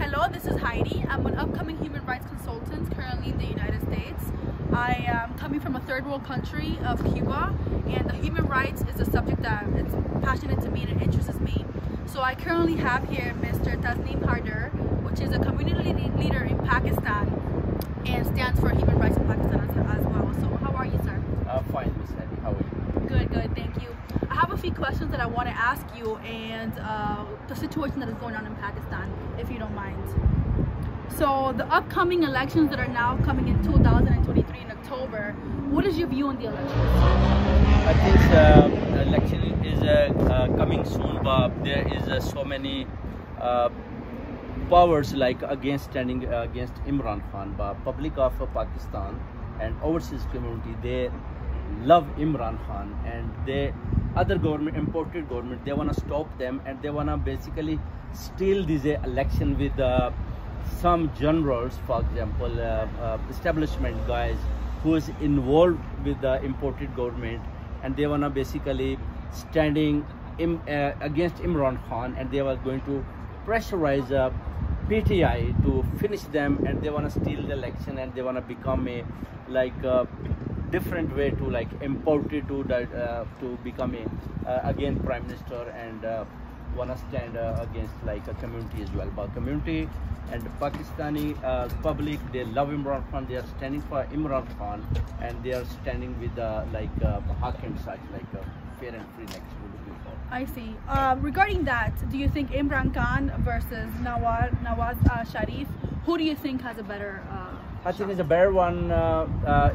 Hello, this is Heidi. I'm an upcoming human rights consultant currently in the United States. I am coming from a third world country of Cuba, and the human rights is a subject that it's passionate to me and it interests me. So I currently have here Mr. Tasnim Haider, which is a community leader in Pakistan and stands for human rights in Pakistan as well. So how are you, sir? Fine, Miss Heidi. How are you? Good, thank you. I have a few questions that I want to ask you and the situation that is going on in Pakistan, if you don't mind. So the upcoming elections that are now coming in 2023 in October, what is your view on the elections? I think the election is coming soon, but there is so many powers like standing against Imran Khan. But public of Pakistan and overseas community, they love Imran Khan, and they other government, imported government, they want to stop them, and they want to basically steal this election with some generals, for example, establishment guys who is involved with the imported government, and they want to basically standing against Imran Khan, and they were going to pressurize PTI to finish them, and they want to steal the election, and they want to become a different way to import it to become again prime minister, and want to stand against a community as well. But community and Pakistani public, they love Imran Khan. They are standing for Imran Khan, and they are standing with haq and such, fair and free election. I see. Regarding that, do you think Imran Khan versus NAWAZ Sharif, who do you think has a better I think it's a better one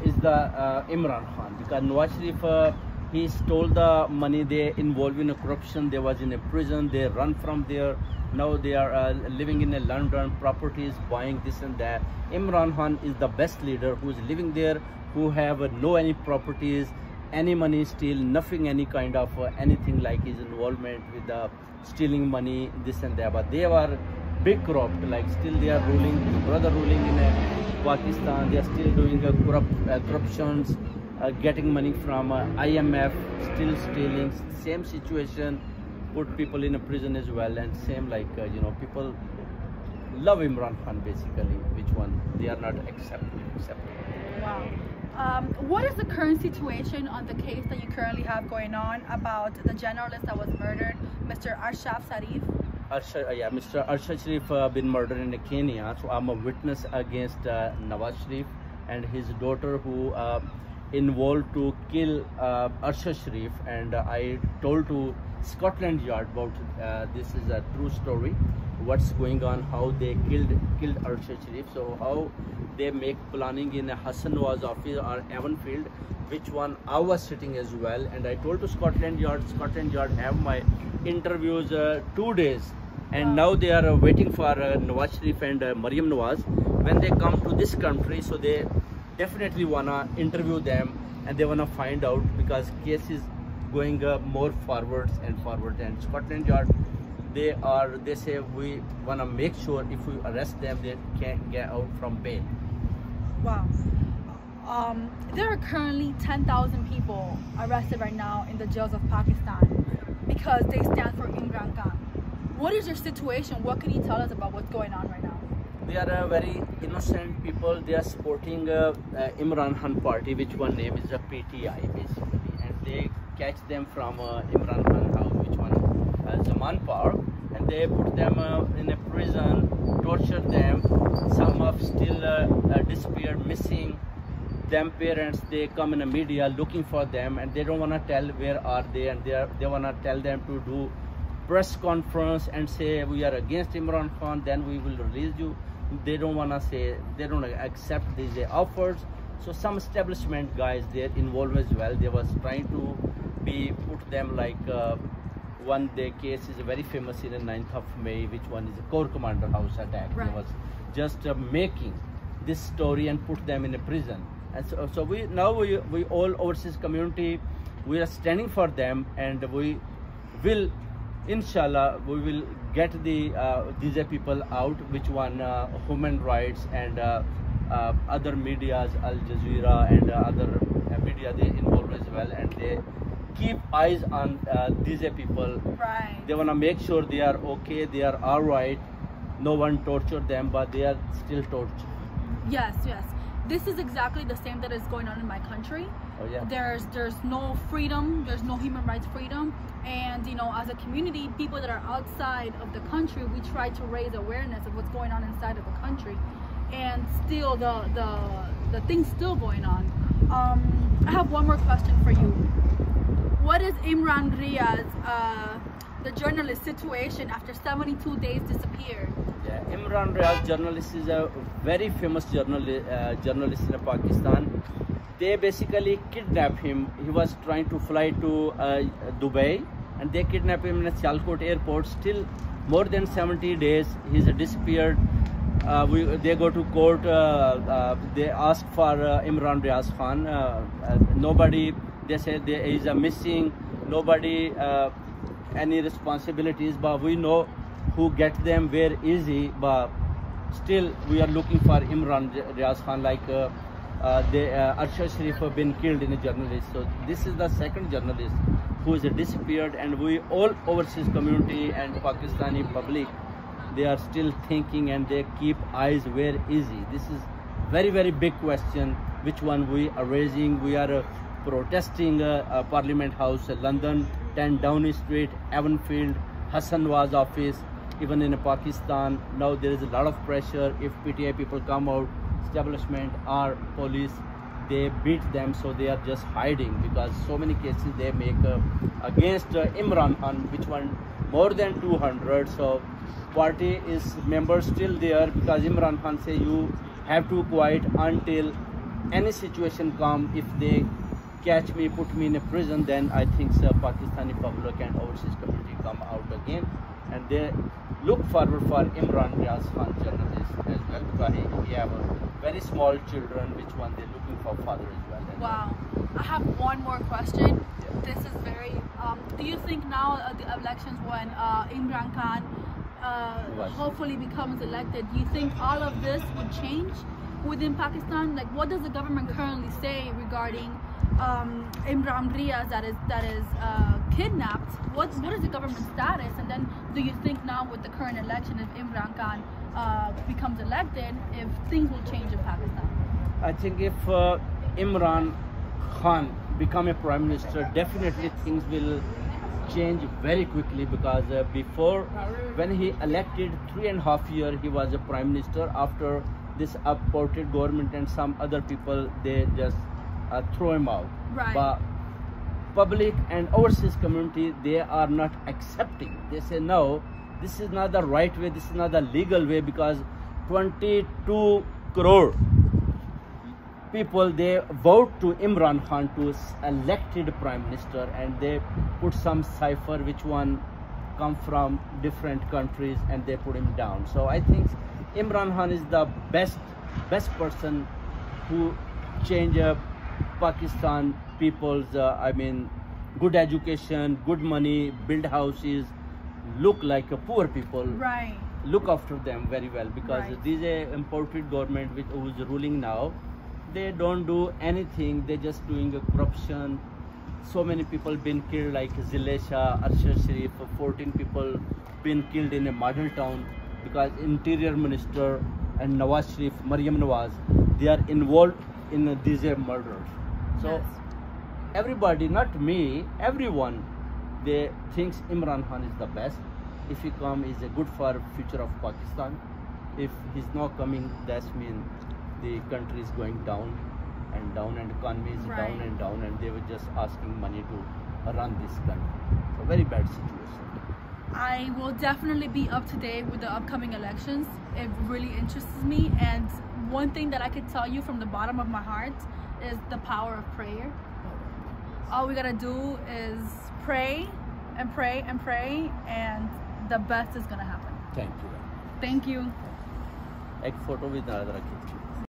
is the Imran Khan, because NAWAZ Sharif, he stole the money, they involved in a corruption, they was in a prison, they run from there, now they are living in a London, properties, buying this and that. Imran Khan is the best leader who is living there, who have no any properties, any money steal, nothing, any kind of anything like his involvement with the stealing money, this and that. But they were big corrupt, still they are ruling, brother ruling in Pakistan, they are still doing corruptions, getting money from IMF, still stealing, same situation, put people in a prison as well, and same people love Imran Khan basically, which one they are not accepting. Wow. What is the current situation on the case that you currently have going on about the journalist that was murdered, Mr. Sharif? Mr. ARSHAD Sharif been murdered in Kenya, so I'm a witness against NAWAZ Sharif and his daughter who involved to kill ARSHAD Sharif, and I told to Scotland Yard about this is a true story, what's going on, how they killed ARSHAD Sharif, so how they make planning in a Hassan Nawaz office or Avonfield, which one I was sitting as well, and I told to Scotland Yard have my interviews 2 days, and now they are waiting for NAWAZ Sharif and MARYAM Nawaz when they come to this country, so they definitely wanna interview them, and they wanna find out, because case is going more forwards, and Scotland Yard they say we wanna make sure if we arrest them they can't get out from bail. Wow. There are currently 10,000 people arrested right now in the jails of Pakistan because they stand for Imran Khan. What is your situation? What can you tell us about what's going on right now? They are very innocent people. They are supporting Imran Khan party, which one name is a PTI basically, and they catch them from Imran Khan house, which one Zaman Park, and they put them in a prison, torture them. Some of still disappeared, missing. Them parents, they come in the media looking for them, and they don't want to tell where are they, and they want to tell them to do press conference and say we are against Imran Khan, then we will release you. They don't want to say, they don't accept these offers. So some establishment guys, they're involved as well. They was trying to put them one day case is very famous in the 9th of May, which one is a Corps Commander house attack. Right. They was just making this story and put them in a prison. And so we all overseas community, we are standing for them, and we will, inshallah, we will get these people out, which one human rights and other medias, Al Jazeera and other media, they involved as well, and they keep eyes on these people. Right. They want to make sure they are okay, they are all right, no one tortured them, but they are still tortured. Yes, yes. This is exactly the same that is going on in my country. Oh, yeah. There's no freedom, there's no human rights freedom, and you know, as a community, people that are outside of the country, we try to raise awareness of what's going on inside of the country, and still the thing's still going on. I have one more question for you. What is Imran RIAZ, the journalist, situation after 72 days disappeared? Yeah, Imran RIAZ, journalist, is a very famous journalist in Pakistan. They basically kidnapped him. He was trying to fly to Dubai, and they kidnapped him in Sialkot airport. Still more than 70 days he's disappeared. They go to court, they ask for Imran RIAZ Khan. Nobody, they say there is a missing, nobody any responsibilities, but we know who get them, where is he, but still we are looking for Imran RIAZ Khan, like ARSHAD Sharif have been killed in a journalist. So this is the second journalist who is disappeared, and we all overseas community and Pakistani public, they are still thinking and they keep eyes, where is he? This is very, very big question, which one we are raising. We are protesting Parliament House, London, 10 Downing Street, Avonfield, Hassan Nawaz office, even in Pakistan. Now there is a lot of pressure. If PTI people come out, establishment or police, they beat them, so they are just hiding, because so many cases they make against Imran Khan, which one more than 200. So party is members still there, because Imran Khan say you have to quiet until any situation come. If they catch me, put me in a prison, then I think Pakistani public and overseas community come out again, and they look forward for Imran RIAZ Khan journalist as well, because he have very small children, which one they're looking for father as well. Wow. I have one more question. Yeah. This is very, do you think now the elections, when Imran Khan hopefully becomes elected, do you think all of this would change within Pakistan? Like, what does the government currently say regarding Imran RIAZ that is kidnapped? What is the government status? And then do you think now with the current election, if Imran Khan becomes elected, if things will change in Pakistan? I think if Imran Khan become a prime minister, definitely things will change very quickly, because before, when he elected 3.5 years, he was a prime minister. After this appointed government and some other people, they just throw him out. Right. But public and overseas community, they are not accepting. They say no, this is not the right way, this is not the legal way, because 22 crore people, they vote to Imran Khan to elected prime minister, and they put some cipher which one come from different countries, and they put him down. So I think Imran Khan is the best person who change Pakistan people's good education, good money, build houses, look like a poor people, right, look after them very well, because right, this is a imported government who is ruling now. They don't do anything, they just doing a corruption. So many people been killed, like Zilesha, ARSHAD Sharif, 14 people been killed in a model town, because Interior Minister and NAWAZ Sharif, MARYAM, they are involved in these murders. So yes, everybody, not me, everyone, they thinks Imran Khan is the best. If he come, is a good for future of Pakistan. If he's not coming, that means the country is going down and down, and economy is right, down and down, and they were just asking money to run this country. So very bad situation. I will definitely be up to date with the upcoming elections. It really interests me, and one thing that I could tell you from the bottom of my heart is the power of prayer. All we gotta do is pray and pray and pray, and the best is gonna happen. Thank you. Thank you. Ek photo with another.